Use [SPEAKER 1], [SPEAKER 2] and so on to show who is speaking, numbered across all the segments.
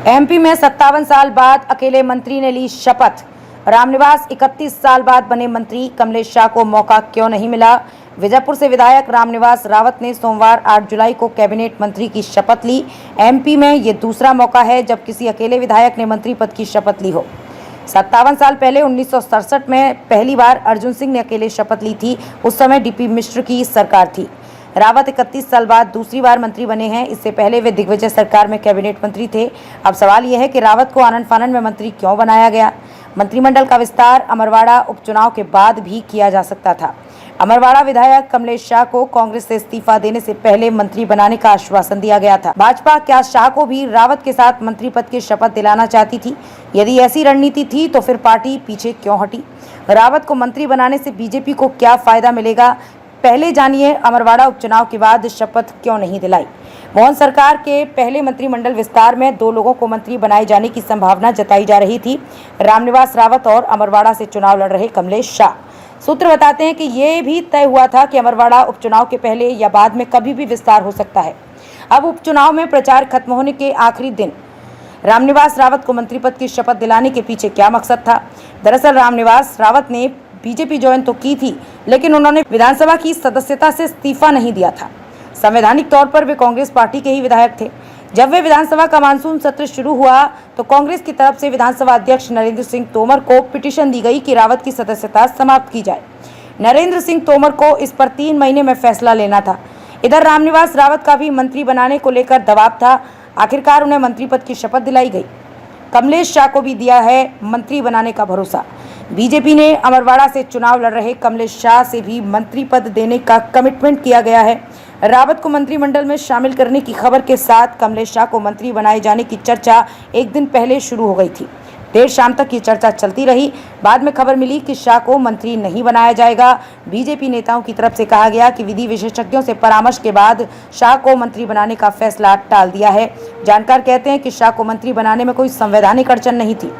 [SPEAKER 1] MP में 57 साल बाद अकेले मंत्री ने ली शपथ। रामनिवास 31 साल बाद बने मंत्री, कमलेश शाह को मौका क्यों नहीं मिला। विजयपुर से विधायक रामनिवास रावत ने सोमवार 8 जुलाई को कैबिनेट मंत्री की शपथ ली। एमपी में ये दूसरा मौका है जब किसी अकेले विधायक ने मंत्री पद की शपथ ली हो। 57 साल पहले 1967 में पहली बार अर्जुन सिंह ने अकेले शपथ ली थी। उस समय डीपी मिश्र की सरकार थी। रावत 31 साल बाद दूसरी बार मंत्री बने हैं। इससे पहले वे दिग्विजय सरकार में कैबिनेट मंत्री थे। अब सवाल यह है कि रावत को आनन फानन में मंत्री क्यों बनाया गया। मंत्रिमंडल का विस्तार अमरवाड़ा उपचुनाव के बाद भी किया जा सकता था। अमरवाड़ा विधायक कमलेश शाह को कांग्रेस से इस्तीफा देने से पहले मंत्री बनाने का आश्वासन दिया गया था। भाजपा क्या शाह को भी रावत के साथ मंत्री पद की शपथ दिलाना चाहती थी? यदि ऐसी रणनीति थी तो फिर पार्टी पीछे क्यों हटी? रावत को मंत्री बनाने से बीजेपी को क्या फायदा मिलेगा? पहले जानिए, अमरवाड़ा उपचुनाव के बाद शपथ क्यों नहीं दिलाई। मोहन सरकार के पहले मंत्रिमंडल विस्तार में 2 लोगों को मंत्री बनाए जाने की संभावना जताई जा रही थी, रामनिवास रावत और अमरवाड़ा से चुनाव लड़ रहे कमलेश शाह। सूत्र बताते हैं कि ये भी तय हुआ था कि अमरवाड़ा उपचुनाव के पहले या बाद में कभी भी विस्तार हो सकता है। अब उपचुनाव में प्रचार खत्म होने के आखिरी दिन रामनिवास रावत को मंत्री पद की शपथ दिलाने के पीछे क्या मकसद था? दरअसल रामनिवास रावत ने बीजेपी ज्वाइन तो की थी, लेकिन उन्होंने विधानसभा की सदस्यता से इस्तीफा नहीं दिया था। संवैधानिक तौर पर वे कांग्रेस पार्टी के ही विधायक थे। जब वे विधानसभा का मानसून सत्र शुरू हुआ तो कांग्रेस की तरफ से विधानसभा अध्यक्ष नरेंद्र सिंह तोमर को पिटीशन दी गई कि रावत की सदस्यता समाप्त की जाए। नरेंद्र सिंह तोमर को इस पर 3 महीने में फैसला लेना था। इधर रामनिवास रावत का भी मंत्री बनाने को लेकर दबाव था। आखिरकार उन्हें मंत्री पद की शपथ दिलाई गई। कमलेश शाह को भी दिया है मंत्री बनाने का भरोसा। बीजेपी ने अमरवाड़ा से चुनाव लड़ रहे कमलेश शाह से भी मंत्री पद देने का कमिटमेंट किया गया है। रावत को मंत्रिमंडल में शामिल करने की खबर के साथ कमलेश शाह को मंत्री बनाए जाने की चर्चा एक दिन पहले शुरू हो गई थी। देर शाम तक ये चर्चा चलती रही। बाद में खबर मिली कि शाह को मंत्री नहीं बनाया जाएगा। बीजेपी नेताओं की तरफ से कहा गया कि विधि विशेषज्ञों से परामर्श के बाद शाह को मंत्री बनाने का फैसला टाल दिया है। जानकार कहते हैं कि शाह को मंत्री बनाने में कोई संवैधानिक अड़चन नहीं थी।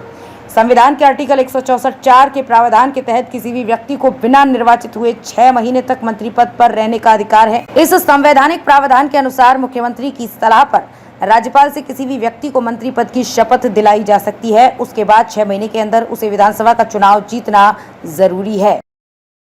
[SPEAKER 1] संविधान के आर्टिकल 164(4) के प्रावधान के तहत किसी भी व्यक्ति को बिना निर्वाचित हुए 6 महीने तक मंत्री पद पर रहने का अधिकार है। इस संवैधानिक प्रावधान के अनुसार मुख्यमंत्री की सलाह पर राज्यपाल से किसी भी व्यक्ति को मंत्री पद की शपथ दिलाई जा सकती है। उसके बाद 6 महीने के अंदर उसे विधानसभा का चुनाव जीतना जरूरी है।